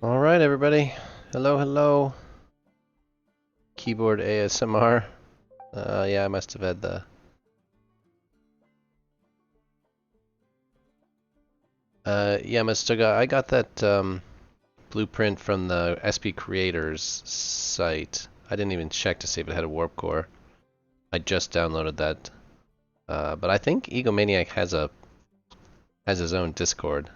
All right, everybody. Hello, hello. Keyboard ASMR. Yeah, I must have had the... yeah, I got that blueprint from the SP Creators site. I didn't even check to see if it had a warp core. I just downloaded that. But I think Egomaniac has his own Discord.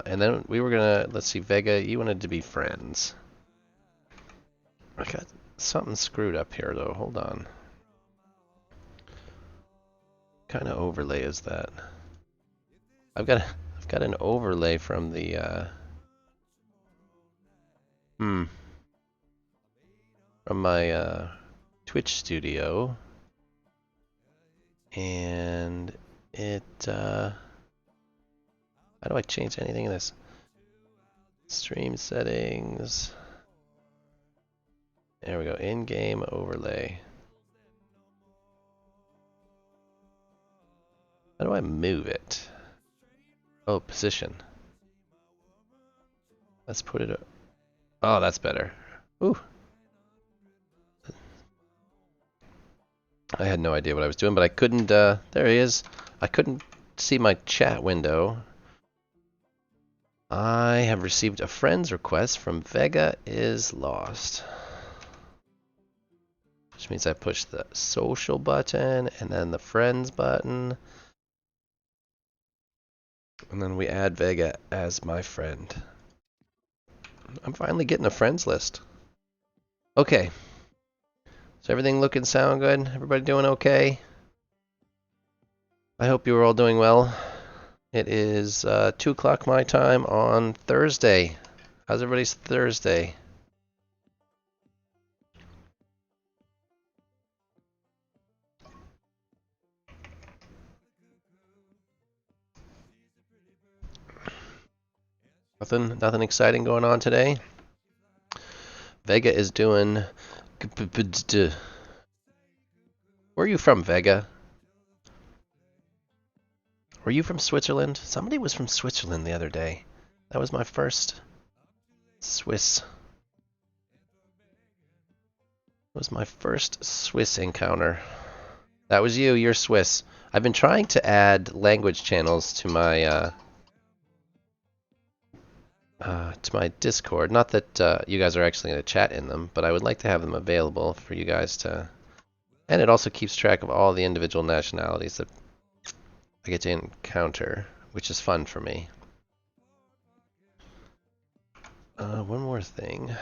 And then we were gonna, let's see, Vega, you wanted to be friends. I got something screwed up here though, hold on. What kind of overlay is that? I've got an overlay from the from my Twitch studio, and it how do I change anything in this? Stream settings. There we go. In-game overlay. How do I move it? Oh, position. Let's put it. Oh, that's better. Ooh. I had no idea what I was doing, but I couldn't. There he is. I couldn't see my chat window. I have received a friend's request from Vega is lost. Which means I push the social button and then the friends button. And then we add Vega as my friend. I'm finally getting a friends list. Okay. So everything looking sound good? Everybody doing okay? I hope you are all doing well. It is 2 o'clock my time on Thursday. How's everybody's Thursday? Nothing exciting going on today? Vega is doing... Where are you from, Vega? Were you from Switzerland? Somebody was from Switzerland the other day. That was my first Swiss. That was my first Swiss encounter. That was you. You're Swiss. I've been trying to add language channels to my to my Discord. Not that you guys are actually going to chat in them, but I would like to have them available for you guys to. And it also keeps track of all the individual nationalities that I get to encounter, which is fun for me. One more thing.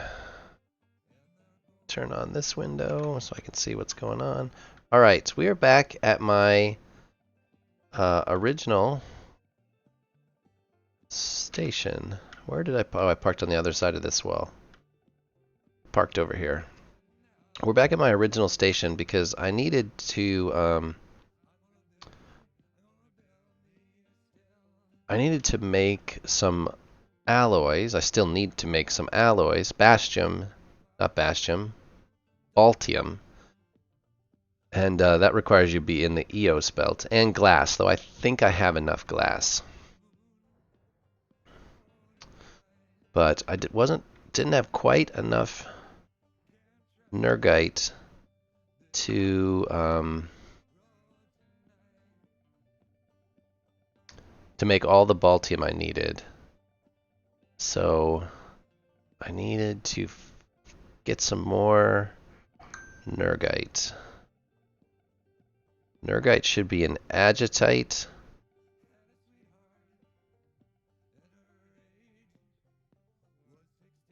Turn on this window so I can see what's going on. Alright, we are back at my original station. Where did I... Oh, I parked on the other side of this wall. Parked over here. We're back at my original station because I needed to... I needed to make some alloys. I still need to make some alloys. Bastium, not Bastium, Baltium. And that requires you to be in the EOS belt. And glass, though I think I have enough glass. But I didn't have quite enough Nergite to make all the Baltium I needed. So I needed to get some more Nergite. Nergite should be an agitite.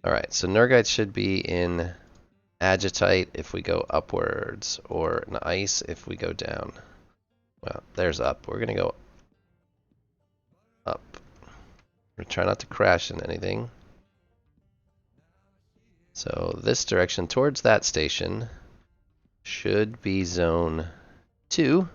Alright, so Nergite should be in agitite if we go upwards, or an ice if we go down. Well, there's up. We're gonna go up. We're trying not to crash into anything. So this direction towards that station should be zone 2.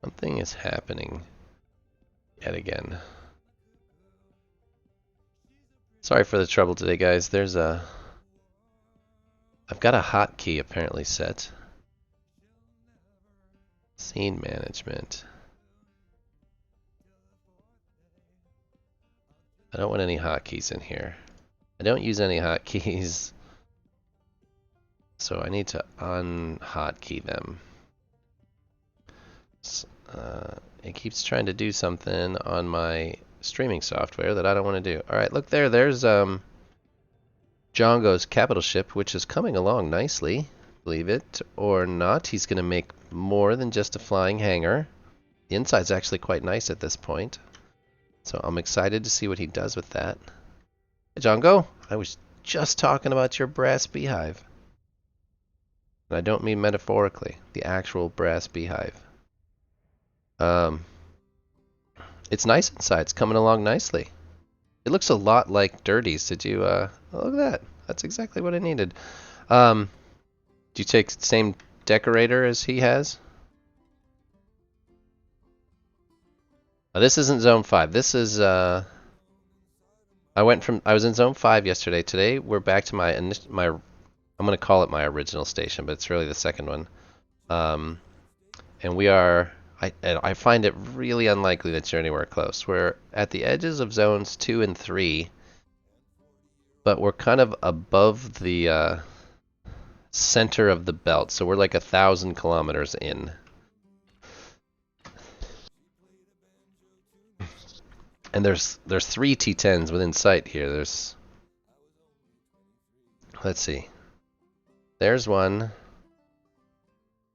Something is happening yet again. Sorry for the trouble today, guys. I've got a hotkey apparently set. Scene management. I don't want any hotkeys in here. I don't use any hotkeys, so I need to unhotkey them. It keeps trying to do something on my streaming software that I don't want to do. Alright, look there. There's Django's capital ship, which is coming along nicely. Believe it or not, he's going to make more than just a flying hangar. The inside's actually quite nice at this point. So I'm excited to see what he does with that. Hey, Django, I was just talking about your brass beehive. And I don't mean metaphorically, the actual brass beehive. It's nice inside. It's coming along nicely. It looks a lot like Dirty's. Did you, oh, look at that. That's exactly what I needed. Do you take the same decorator as he has? This isn't Zone 5. This is, I was in Zone 5 yesterday. Today, we're back to I'm going to call it my original station, but it's really the second one. And we are... I find it really unlikely that you're anywhere close. We're at the edges of zones 2 and 3, but we're kind of above the center of the belt, so we're like 1,000 kilometers in. And there's 3 T10s within sight here. Let's see. There's one.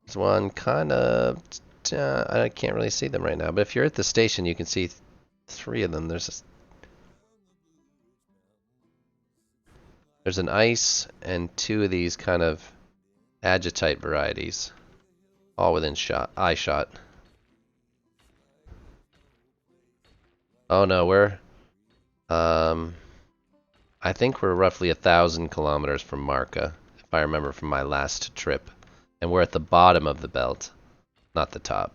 There's one kind of... I can't really see them right now, but if you're at the station, you can see 3 of them. There's an ice and 2 of these kind of agitite varieties, all within eye shot. Oh no, I think we're roughly 1,000 kilometers from Marca, if I remember from my last trip, and we're at the bottom of the belt. Not the top.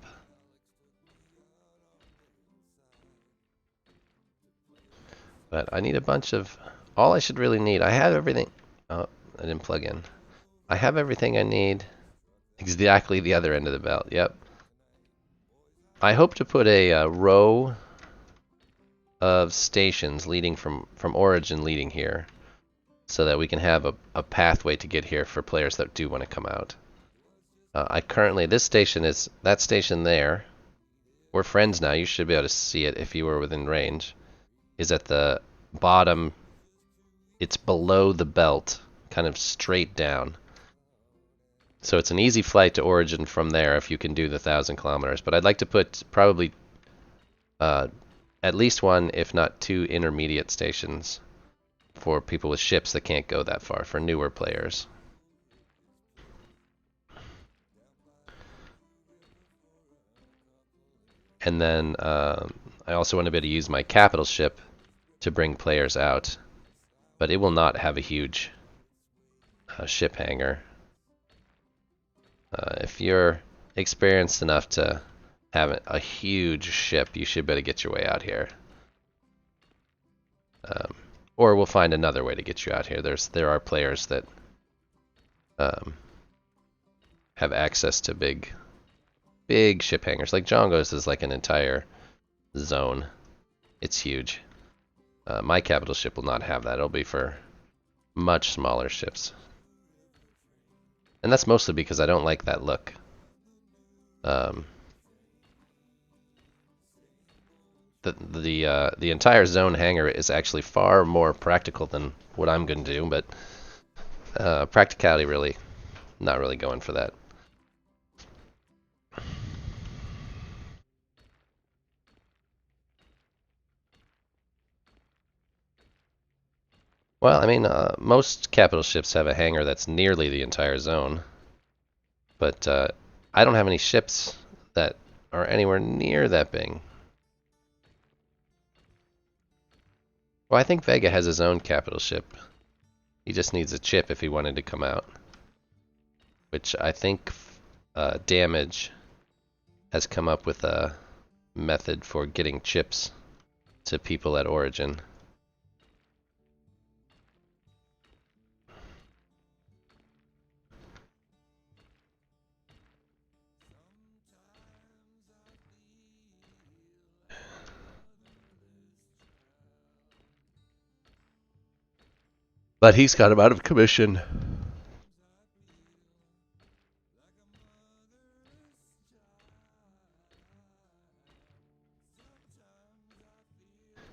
But I need a bunch of... All I should really need... I have everything... Oh, I didn't plug in. I have everything I need. Exactly the other end of the belt. Yep. I hope to put a row of stations leading from origin leading here, so that we can have a pathway to get here for players that do want to come out. I currently, this station is, that station there, we're friends now, you should be able to see it if you were within range, is at the bottom. It's below the belt, kind of straight down. So it's an easy flight to origin from there if you can do the 1,000 kilometers. But I'd like to put probably at least one, if not two, intermediate stations for people with ships that can't go that far, for newer players. And then I also want to be able to use my capital ship to bring players out, but it will not have a huge ship hangar. If you're experienced enough to have a huge ship, you should be able to get your way out here. Or we'll find another way to get you out here. There are players that have access to big ship hangars. Like Jongo's is like an entire zone. It's huge. My capital ship will not have that. It'll be for much smaller ships. And that's mostly because I don't like that look. The entire zone hangar is actually far more practical than what I'm going to do, but practicality really, not really going for that. Well, I mean, most capital ships have a hangar that's nearly the entire zone, but I don't have any ships that are anywhere near that big. Well, I think Vega has his own capital ship. He just needs a chip if he wanted to come out, which I think Damage has come up with a method for getting chips to people at origin. But he's got him out of commission.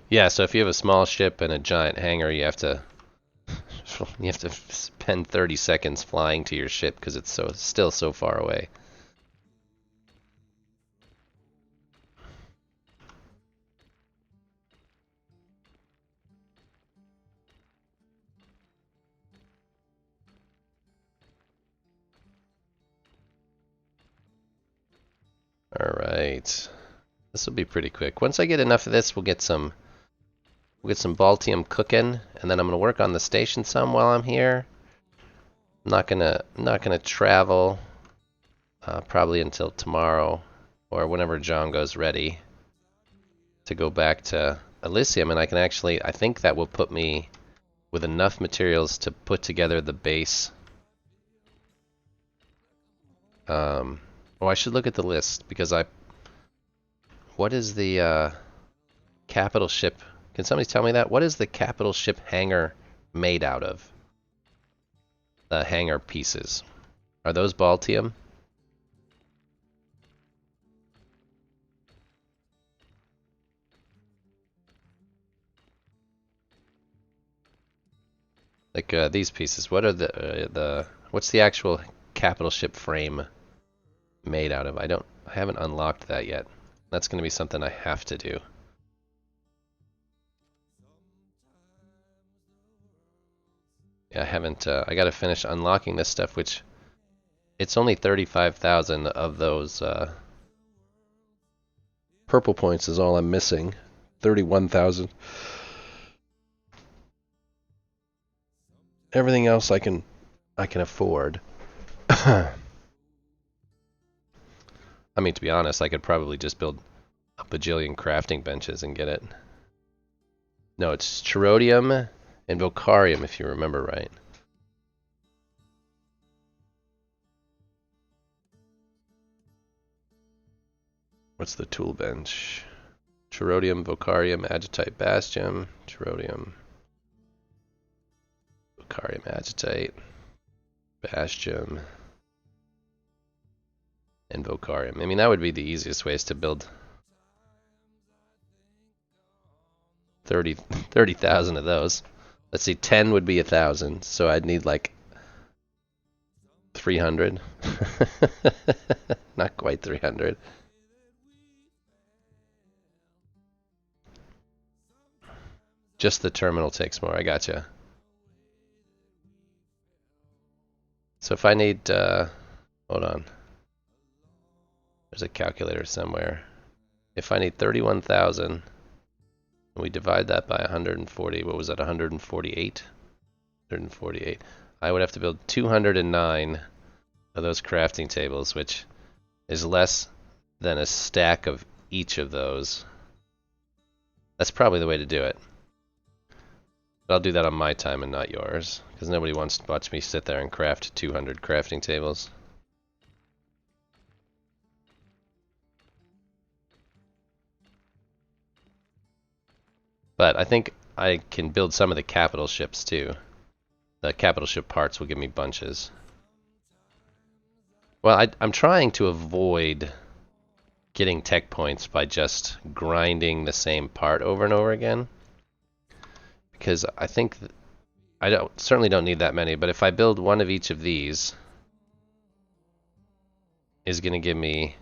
Yeah, so if you have a small ship and a giant hangar, you have to spend 30 seconds flying to your ship because it's still so far away. All right. This will be pretty quick. Once I get enough of this, we'll get some Baltium cooking, and then I'm gonna work on the station some while I'm here. I'm not gonna travel probably until tomorrow or whenever John goes ready to go back to Elysium, and I think that will put me with enough materials to put together the base. Oh, I should look at the list because what is the capital ship? Can somebody tell me that? What is the capital ship hangar made out of? The hangar pieces. Are those Baltium? Like these pieces. What are what's the actual capital ship frame made out of? I haven't unlocked that yet. That's going to be something I have to do. Yeah, I haven't. I got to finish unlocking this stuff, which it's only 35,000 of those purple points is all I'm missing. 31,000. Everything else I can afford. I mean, to be honest, I could probably just build a bajillion crafting benches and get it. No, it's Cherodium and Vocarium, if you remember right. What's the tool bench? Cherodium, Vocarium, Agitite, Bastion. Cherodium, Vocarium, Agitite, Bastion, and Vocarium. I mean, that would be the easiest ways to build 30,000 of those. Let's see, 10 would be 1,000, so I'd need like 300. Not quite 300. Just the terminal takes more, I gotcha. So if I need, hold on. There's a calculator somewhere. If I need 31,000, and we divide that by 140, what was that, 148? 148. I would have to build 209 of those crafting tables, which is less than a stack of each of those. That's probably the way to do it. But I'll do that on my time and not yours, because nobody wants to watch me sit there and craft 200 crafting tables. But I think I can build some of the capital ships too. The capital ship parts will give me bunches. Well, I'm trying to avoid getting tech points by just grinding the same part over and over again. Because I think I certainly don't need that many, but if I build one of each of these, is going to give me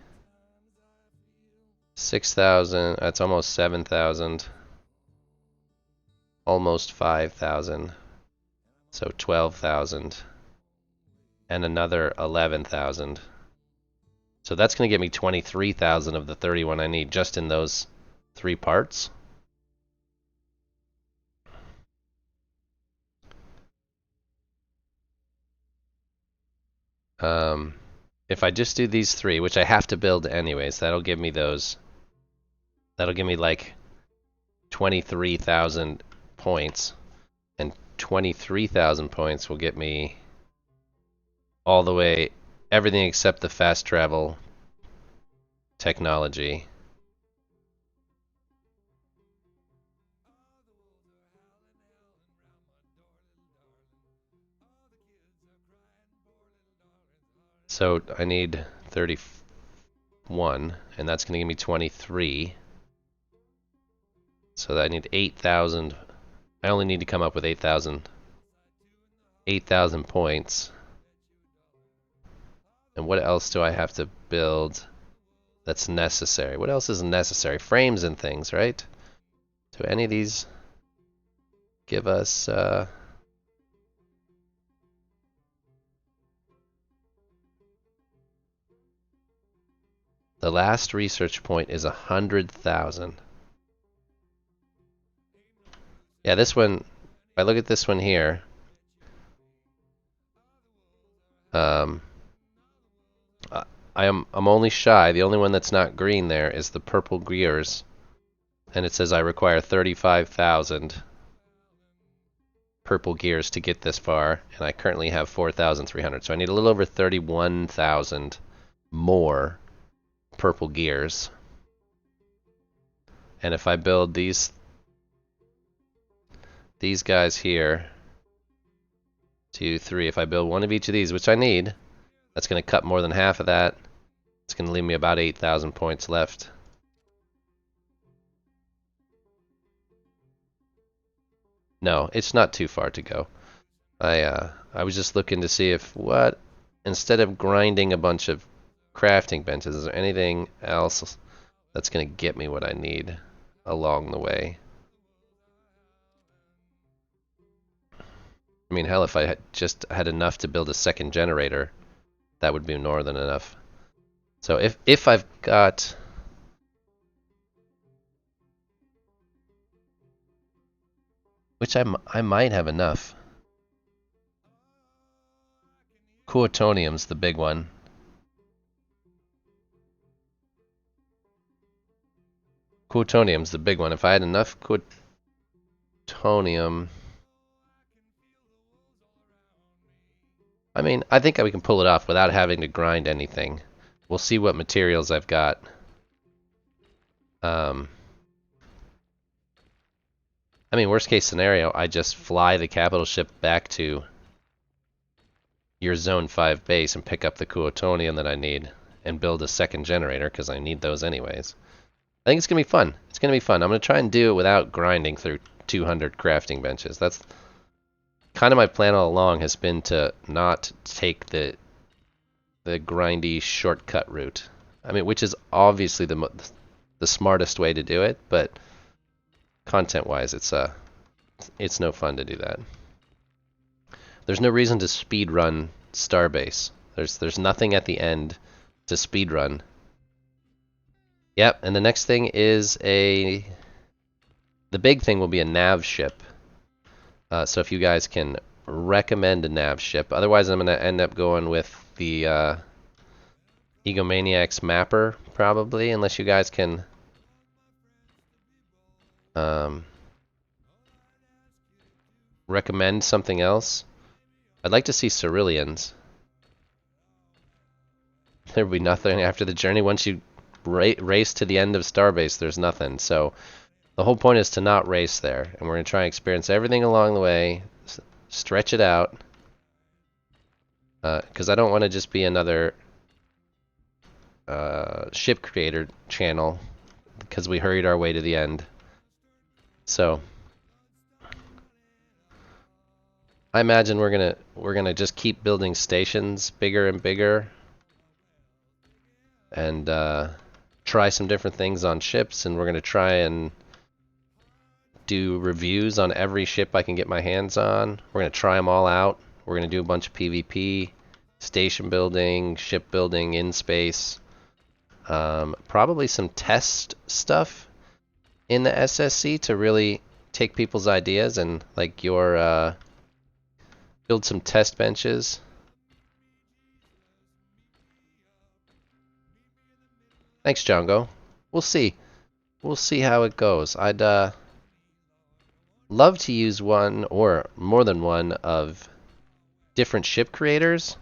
6,000, that's almost 7,000. Almost 5,000, so 12,000, and another 11,000. So that's going to give me 23,000 of the 31 I need just in those 3 parts. If I just do these 3, which I have to build anyways, that'll give me those. That'll give me like 23,000 points, and 23,000 points will get me all the way, everything except the fast travel technology. So I need 31, and that's going to give me 23. So that I need 8,000. I only need to come up with 8,000 points. And what else do I have to build that's necessary? What else is necessary? Frames and things, right? Do any of these give us the last research point is 100,000. Yeah, this one, if I look at this one here, I'm only shy. The only one that's not green there is the purple gears, and it says I require 35,000 purple gears to get this far, and I currently have 4,300. So I need a little over 31,000 more purple gears. And if I build these guys here, 2, 3, if I build one of each of these, which I need, that's going to cut more than half of that. It's going to leave me about 8,000 points left. No, it's not too far to go. I was just looking to see if instead of grinding a bunch of crafting benches, is there anything else that's going to get me what I need along the way? I mean, hell, if I just had enough to build a second generator, that would be more than enough. So if I've got, which I might have enough. Quotonium's the big one. Quotonium's the big one. If I had enough quotonium, I mean, I think we can pull it off without having to grind anything. We'll see what materials I've got. I mean, worst case scenario, I just fly the capital ship back to your Zone 5 base and pick up the Kuotonium that I need and build a second generator because I need those anyways. I think it's going to be fun. It's going to be fun. I'm going to try and do it without grinding through 200 crafting benches. That's kind of my plan all along, has been to not take the grindy shortcut route. I mean, which is obviously the smartest way to do it, but content-wise, it's no fun to do that. There's no reason to speed run Starbase. There's nothing at the end to speed run. Yep, and the next thing is the big thing will be a nav ship. So if you guys can recommend a nav ship, otherwise I'm gonna end up going with the Egomaniacs mapper probably, unless you guys can recommend something else. I'd like to see Ceruleans. There'll be nothing after the journey. Once you race to the end of Starbase, there's nothing. So the whole point is to not race there, and we're going to try and experience everything along the way, stretch it out, because I don't want to just be another ship creator channel because we hurried our way to the end. So I imagine we're gonna just keep building stations bigger and bigger, and try some different things on ships, and we're gonna try and do reviews on every ship I can get my hands on. We're gonna try them all out. We're gonna do a bunch of PvP, station building, ship building in space, probably some test stuff in the SSC to really take people's ideas and like your build some test benches. Thanks, Django. We'll see. We'll see how it goes. I'd love to use one or more than one of different ship creators,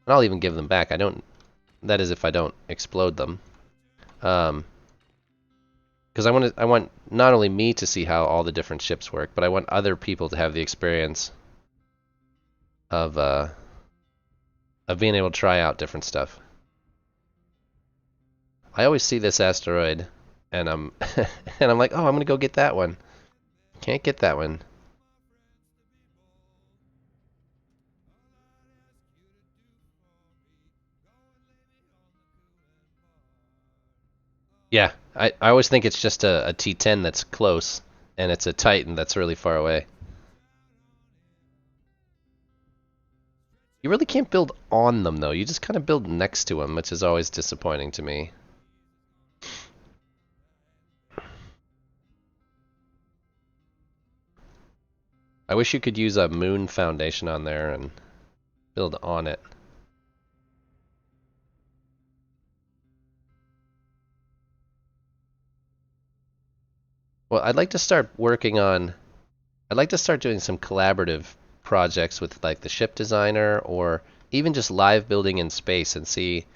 and I'll even give them back. That is if I don't explode them. Because I want not only me to see how all the different ships work, but I want other people to have the experience of being able to try out different stuff. I always see this asteroid, and I'm and I'm like, oh, I'm gonna go get that one. Can't get that one. Yeah, I always think it's just a T10 that's close, and it's a Titan that's really far away. You really can't build on them, though. You just kind of build next to them, which is always disappointing to me. I wish you could use a moon foundation on there and build on it. Well, I'd like to start doing some collaborative projects with like the ship designer, or even just live building in space, and see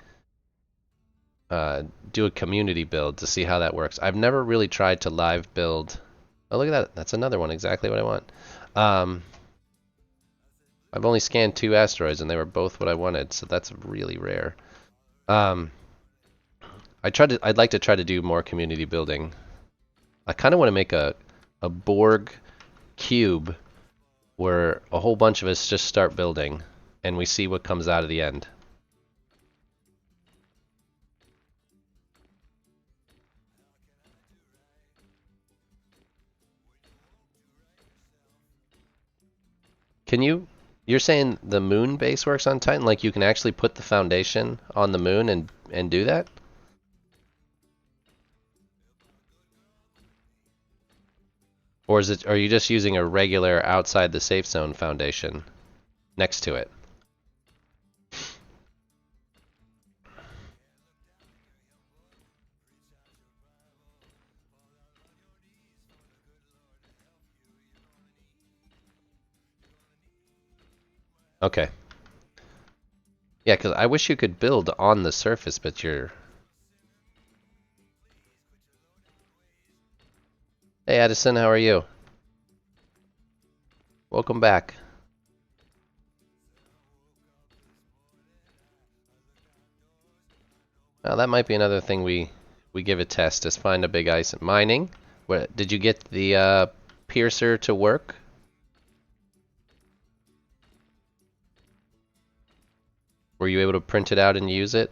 do a community build to see how that works. I've never really tried to live build. Oh, look at that. That's another one, exactly what I want. I've only scanned 2 asteroids and they were both what I wanted, so that's really rare. I'd like to try to do more community building. I kind of want to make a Borg cube where a whole bunch of us just start building and we see what comes out of the end. You're saying the moon base works on Titan? Like you can actually put the foundation on the moon and do that? Or are you just using a regular outside the safe zone foundation next to it? Okay. Yeah, because I wish you could build on the surface, but you're... Hey Addison, how are you? Welcome back. Now that might be another thing we give a test, is find a big ice. Mining? What, did you get the piercer to work? Were you able to print it out and use it?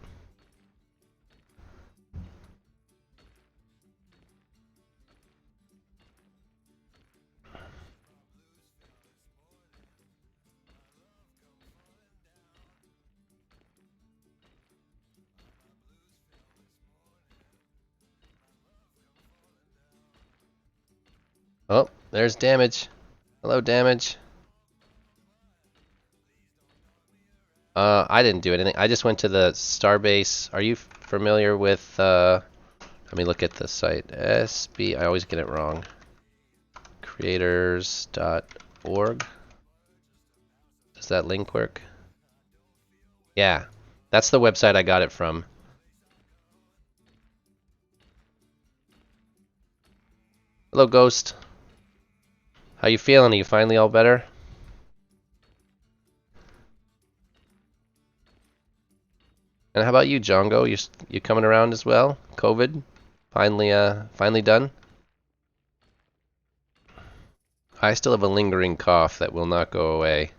Oh, there's damage. Hello, damage. I didn't do anything. I just went to the Starbase. Are you familiar with, let me look at the site. I always get it wrong. Creators.org. Does that link work? Yeah, that's the website I got it from. Hello, Ghost. How you feeling? Are you finally all better? And how about you, Jongo? You coming around as well? COVID? Finally done? I still have a lingering cough that will not go away.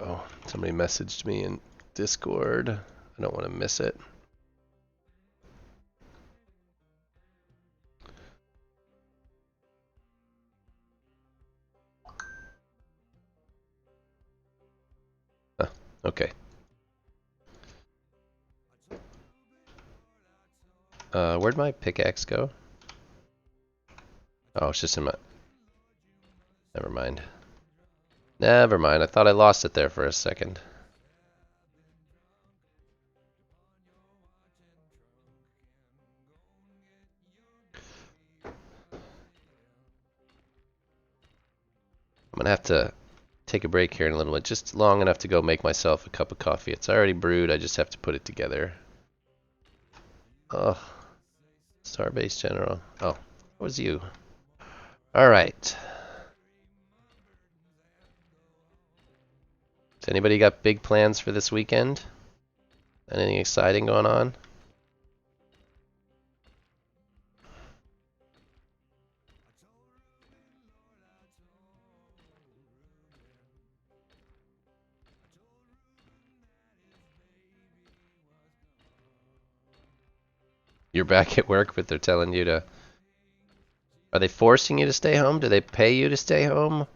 Oh, somebody messaged me in Discord. I don't want to miss it. Okay. Where'd my pickaxe go? Oh, it's just in my... Never mind. Never mind. I thought I lost it there for a second. I'm gonna have to take a break here in a little bit, just long enough to go make myself a cup of coffee. It's already brewed. I just have to put it together. Oh, Starbase General. Oh, it was you. All right. Has anybody got big plans for this weekend? Anything exciting going on? You're back at work, but they're telling you to... Are they forcing you to stay home? Do they pay you to stay home?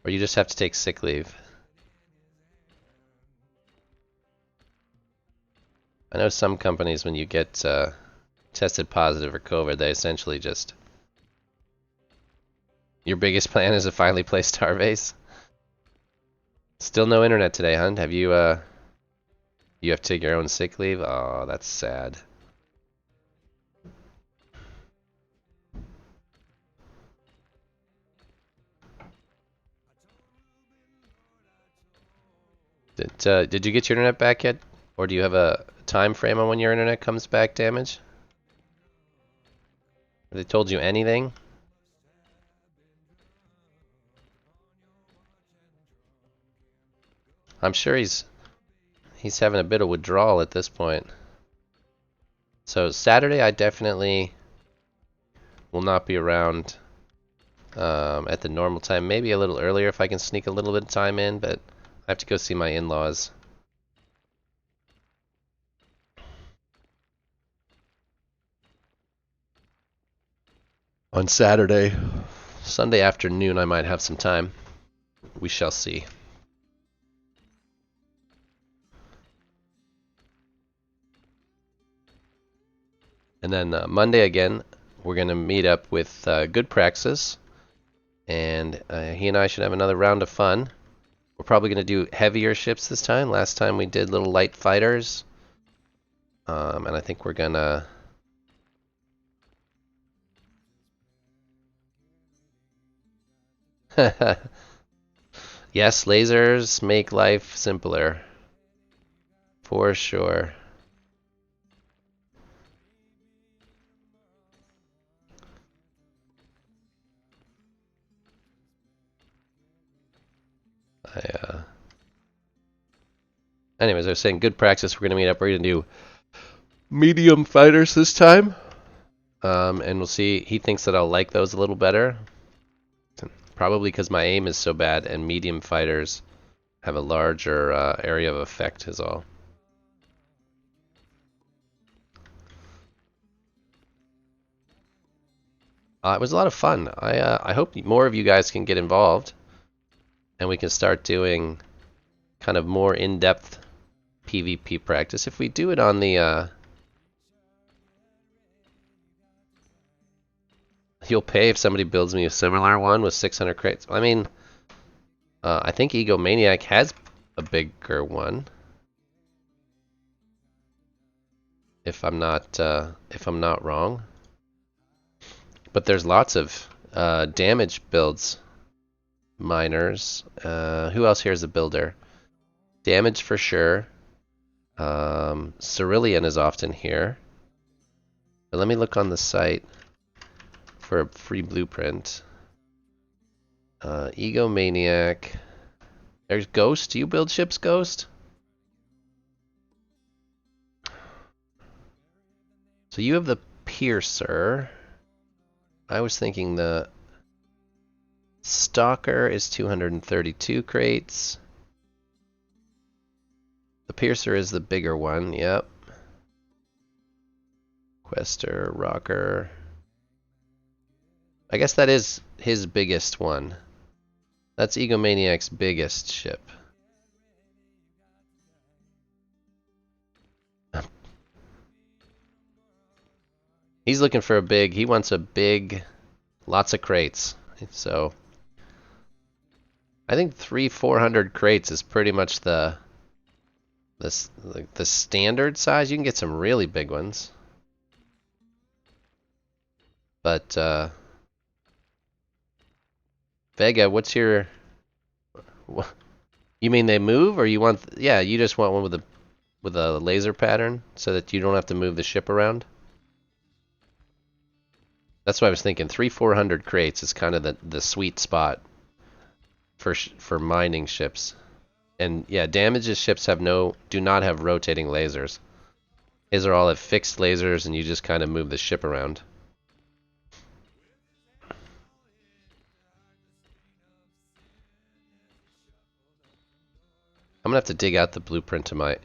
Or you just have to take sick leave? I know some companies, when you get tested positive for COVID, they essentially just... Your biggest plan is to finally play Starbase? Still no internet today, Hunt. Have you, you have to take your own sick leave? Oh, that's sad. Did you get your internet back yet? Or do you have a time frame on when your internet comes back damaged? Have they told you anything? I'm sure he's having a bit of withdrawal at this point. So Saturday I definitely will not be around at the normal time. Maybe a little earlier if I can sneak a little bit of time in, but I have to go see my in-laws. On Saturday. Sunday afternoon I might have some time. We shall see. And then Monday again, we're going to meet up with Good Praxis. And he and I should have another round of fun. We're probably going to do heavier ships this time. Last time we did little light fighters. And I think we're going to... Yes, lasers make life simpler. For sure. I, anyways, I was saying good practice. We're gonna meet up. We're gonna do medium fighters this time. And we'll see. He thinks that I'll like those a little better. Probably because my aim is so bad and medium fighters have a larger area of effect is all. It was a lot of fun. I hope more of you guys can get involved and we can start doing kind of more in-depth PvP practice. If we do it on the you'll pay if somebody builds me a similar one with 600 crates. I mean, I think Egomaniac has a bigger one. If I'm not wrong. But there's lots of damage builds. Miners. Who else here is a builder? Damage for sure. Cerulean is often here. But let me look on the site for a free blueprint. Egomaniac. There's Ghost. Do you build ships, Ghost? So you have the Piercer. I was thinking the Stalker is 232 crates. The Piercer is the bigger one, yep. Quester, Rocker. I guess that is his biggest one. That's Egomaniac's biggest ship. He's looking for a big, he wants a big, lots of crates. So I think 400 crates is pretty much the standard size. You can get some really big ones. But Vega, what's your you mean they move or you want yeah, you just want one with a laser pattern so that you don't have to move the ship around? That's what I was thinking. 400 crates is kind of the sweet spot for mining ships. And yeah, damages ships do not have rotating lasers. His are all have fixed lasers and you just kind of move the ship around. I'm gonna have to dig out the blueprint to my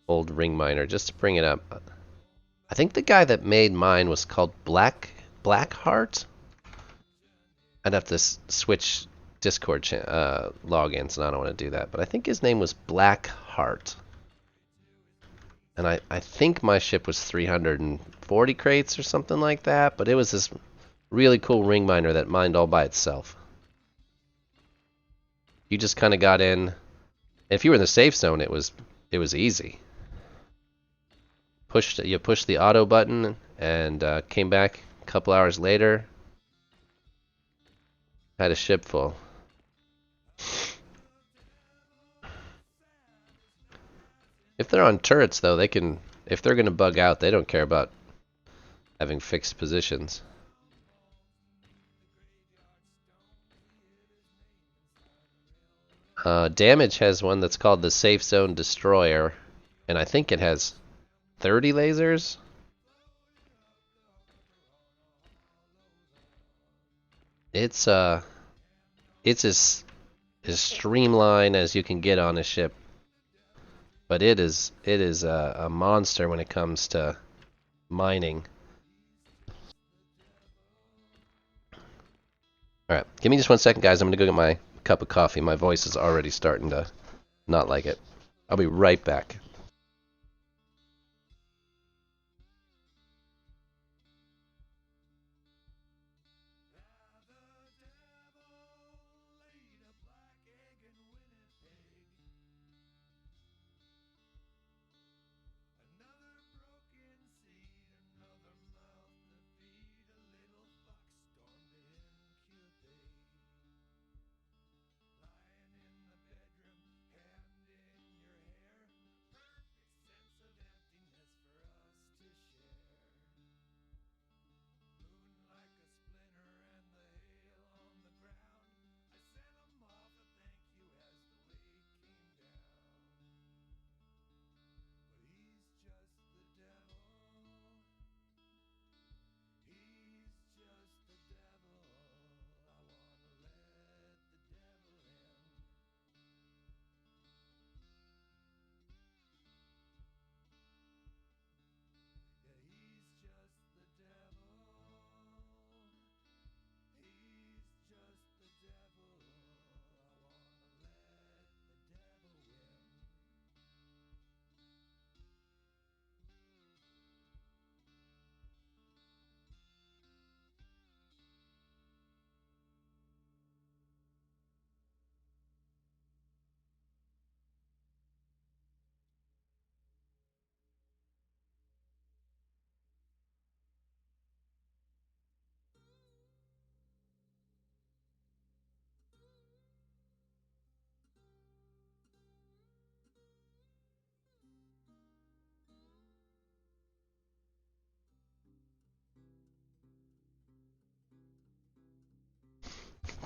old ring miner just to bring it up. I think the guy that made mine was called Blackheart. I'd have to switch Discord logins, and I don't want to do that. But I think his name was Blackheart. And I think my ship was 340 crates or something like that. But it was this really cool ring miner that mined all by itself. You just kind of got in. If you were in the safe zone, it was easy. You pushed the auto button and came back a couple hours later. Had a ship full. If they're on turrets, though, they can. If they're gonna bug out, they don't care about having fixed positions. Damage has one that's called the Safe Zone Destroyer, and I think it has 30 lasers. It's as streamlined as you can get on a ship, but it is a monster when it comes to mining. All right, give me just 1 second, guys. I'm gonna go get my cup of coffee. My voice is already starting to not like it. I'll be right back.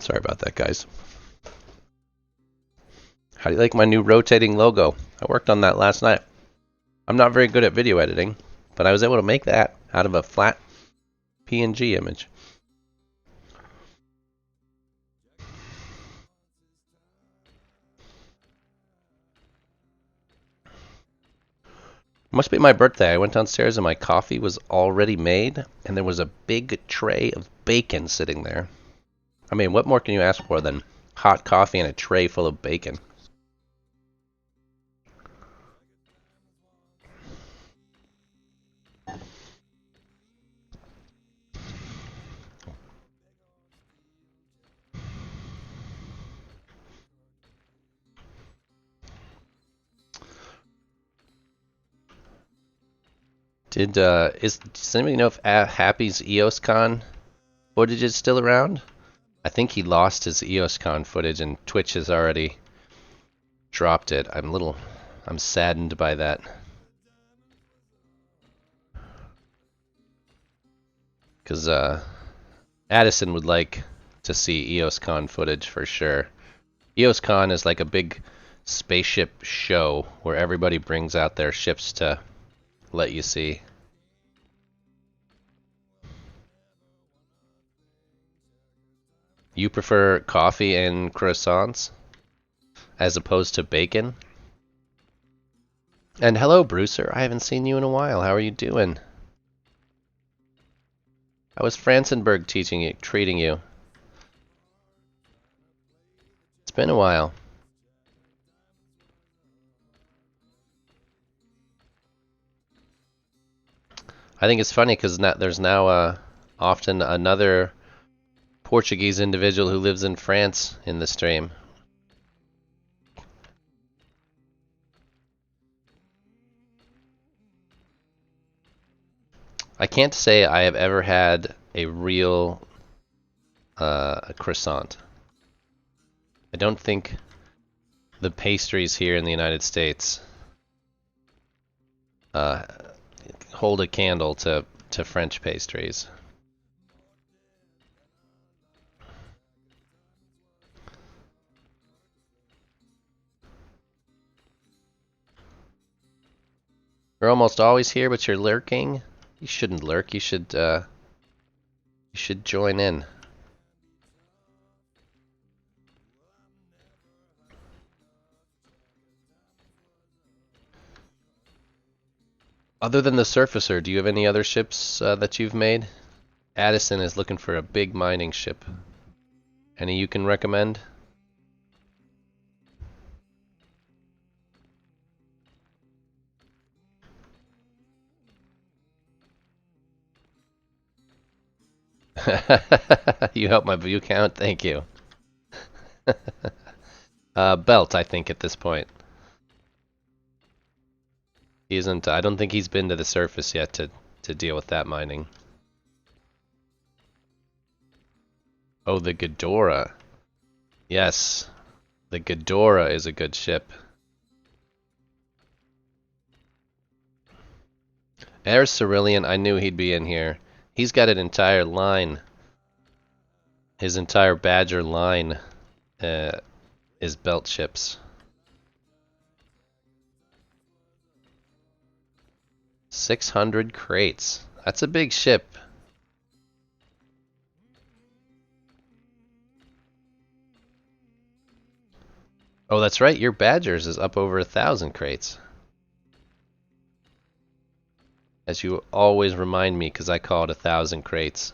Sorry about that, guys. How do you like my new rotating logo? I worked on that last night. I'm not very good at video editing, but I was able to make that out of a flat PNG image. Must be my birthday. I went downstairs and my coffee was already made, and there was a big tray of bacon sitting there. I mean, what more can you ask for than hot coffee and a tray full of bacon? Does anybody know if Happy's EOSCon footage is still around? I think he lost his EOSCon footage and Twitch has already dropped it. I'm saddened by that. Because Addison would like to see EOSCon footage for sure. EOSCon is like a big spaceship show where everybody brings out their ships to let you see. You prefer coffee and croissants as opposed to bacon? And hello, Brucer. I haven't seen you in a while. How are you doing? How was Francenberg treating you? It's been a while. I think it's funny because there's now often another Portuguese individual who lives in France in the stream. I can't say I have ever had a real croissant. I don't think the pastries here in the United States hold a candle to French pastries. You're almost always here, but you're lurking. You shouldn't lurk. You should join in. Other than the Surfacer, do you have any other ships that you've made? Addison is looking for a big mining ship. Any you can recommend? You help my view count, thank you. Belt, I think, at this point. He isn't. I don't think he's been to the surface yet to deal with that mining. Oh, the Ghidorah. Yes, the Ghidorah is a good ship. Air Cerulean, I knew he'd be in here. He's got an entire line. His entire Badger line is belt ships. 600 crates. That's a big ship. Oh, that's right. Your Badgers is up over 1,000 crates. As you always remind me, because I call it 1,000 crates.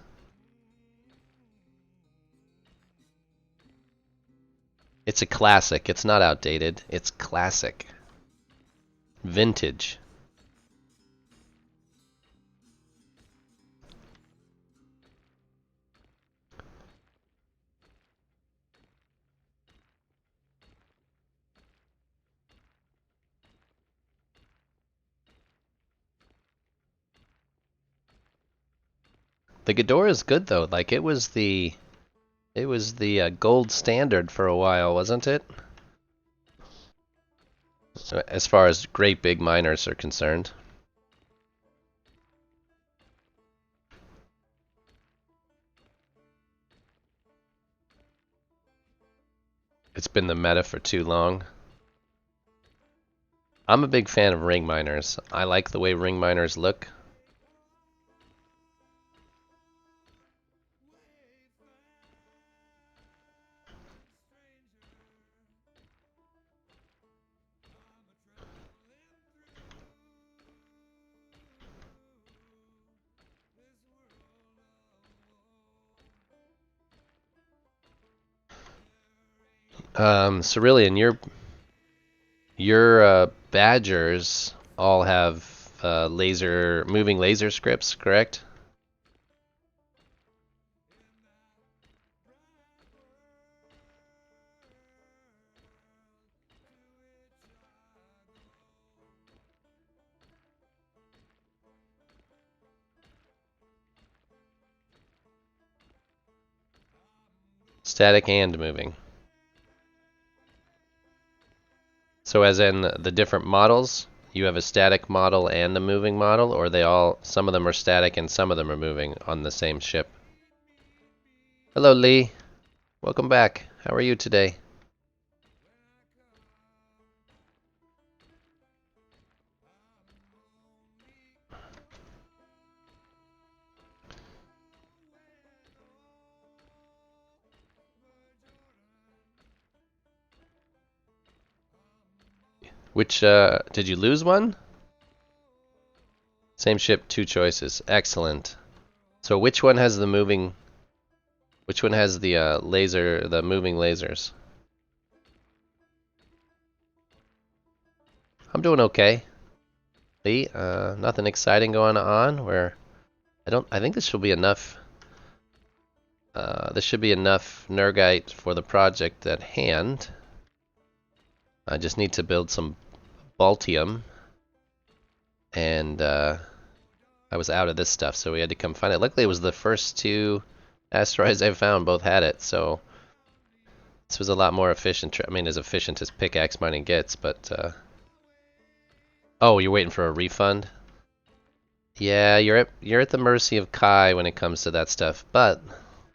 It's a classic. It's not outdated. It's classic. Vintage. The Ghidorah is good though. Like it was the gold standard for a while, wasn't it? As far as great big miners are concerned. It's been the meta for too long. I'm a big fan of ring miners. I like the way ring miners look. Cerulean, your badgers all have moving laser scripts, correct? Static and moving. So as in the different models, you have a static model and a moving model, or some of them are static and some of them are moving on the same ship? Hello, Lee. Welcome back. How are you today? Which, did you lose one? Same ship, two choices. Excellent. So which one has the moving, which one has the the moving lasers? I'm doing okay. Lee, nothing exciting going on I think this should be enough. This should be enough Nergite for the project at hand. I just need to build some Baltium, and I was out of this stuff, so we had to come find it. Luckily, it was the first two asteroids I found, both had it, so this was a lot more efficient. I mean, as efficient as pickaxe mining gets, but oh, you're waiting for a refund? Yeah, you're at the mercy of Kai when it comes to that stuff, but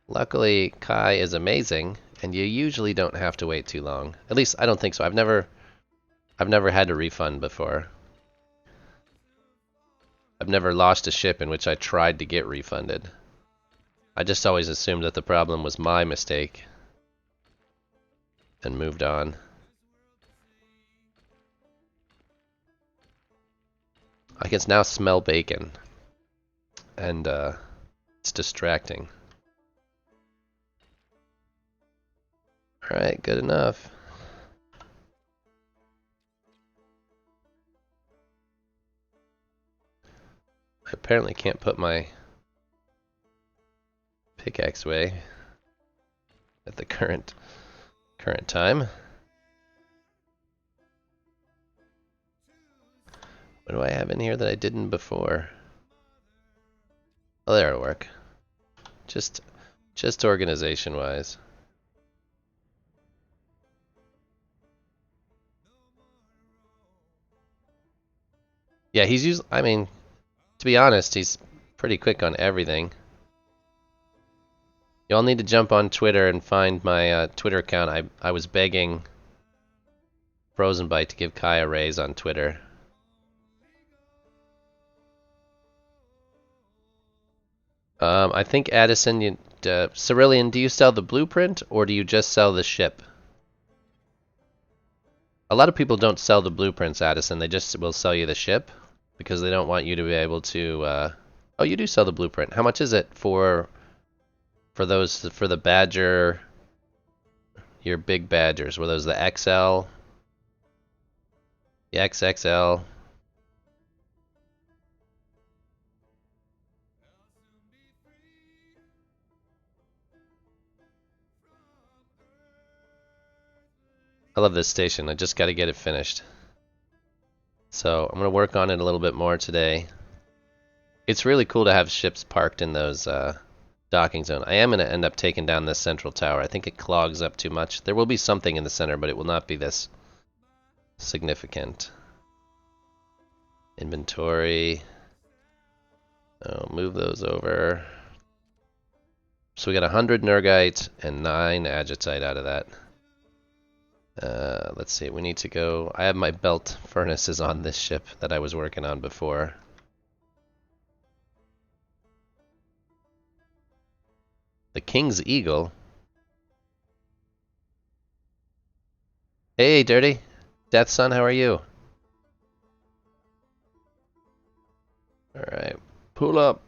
luckily Kai is amazing, and you usually don't have to wait too long. At least I don't think so. I've never had a refund before. I've never lost a ship in which I tried to get refunded. I just always assumed that the problem was my mistake and moved on. I can now smell bacon, and it's distracting. Alright, good enough. I apparently can't put my pickaxe away at the current time. What do I have in here that I didn't before? Oh, there it'll work. Just organization wise. Yeah, I mean, to be honest, he's pretty quick on everything. Y'all need to jump on Twitter and find my Twitter account. I was begging Frozenbite to give Kai a raise on Twitter. I think Addison, Cerulean, do you sell the blueprint or do you just sell the ship? A lot of people don't sell the blueprints, Addison. They just will sell you the ship because they don't want you to be able to. Oh, you do sell the blueprint. How much is it for the Badger? Your big Badgers, were those the XL? The XXL? I love this station. I just got to get it finished. So I'm going to work on it a little bit more today. It's really cool to have ships parked in those docking zone. I am going to end up taking down this central tower. I think it clogs up too much. There will be something in the center, but it will not be this significant. Inventory. I'll move those over. So we got 100 Nergite and 9 Agitite out of that. Let's see, we need to go. I have my belt furnaces on this ship that I was working on before. The King's Eagle. Hey, Dirty. Death Son, how are you? Alright. Pull up.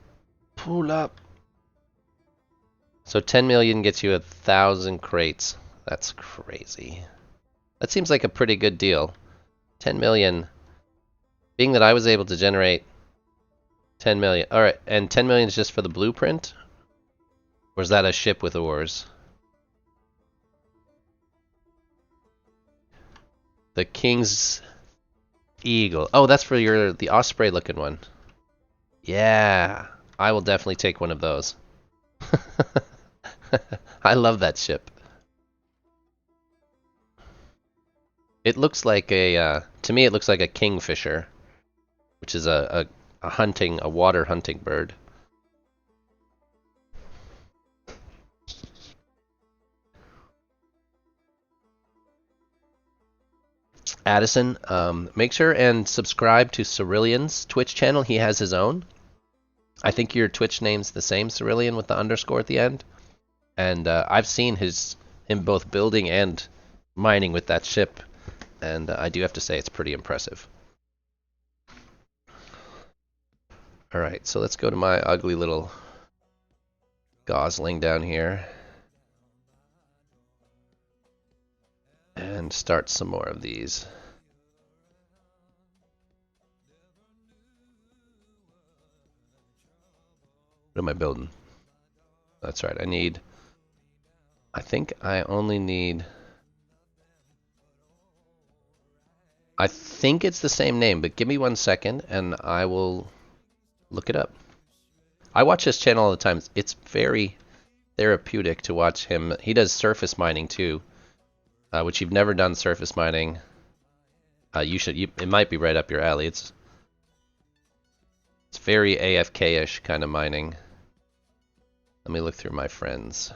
Pull up. So 10 million gets you 1,000 crates. That's crazy. That seems like a pretty good deal. 10 million. Being that I was able to generate 10 million. Alright, and 10 million is just for the blueprint? Or is that a ship with ores? The King's Eagle. Oh, that's for the osprey looking one. Yeah, I will definitely take one of those. I love that ship. It looks like to me it looks like a kingfisher, which is a water hunting bird. Addison, make sure and subscribe to Cerulean's Twitch channel. He has his own. I think your Twitch name's the same, Cerulean, with the underscore at the end. And I've seen him both building and mining with that ship, and I do have to say it's pretty impressive. Alright, so let's go to my ugly little gosling down here and start some more of these. What am I building? That's right, I think I only need... I think it's the same name, but give me 1 second and I will look it up. I watch his channel all the time. It's very therapeutic to watch him. He does surface mining too, which you've never done surface mining. It might be right up your alley. It's very AFK-ish kind of mining. Let me look through my friends.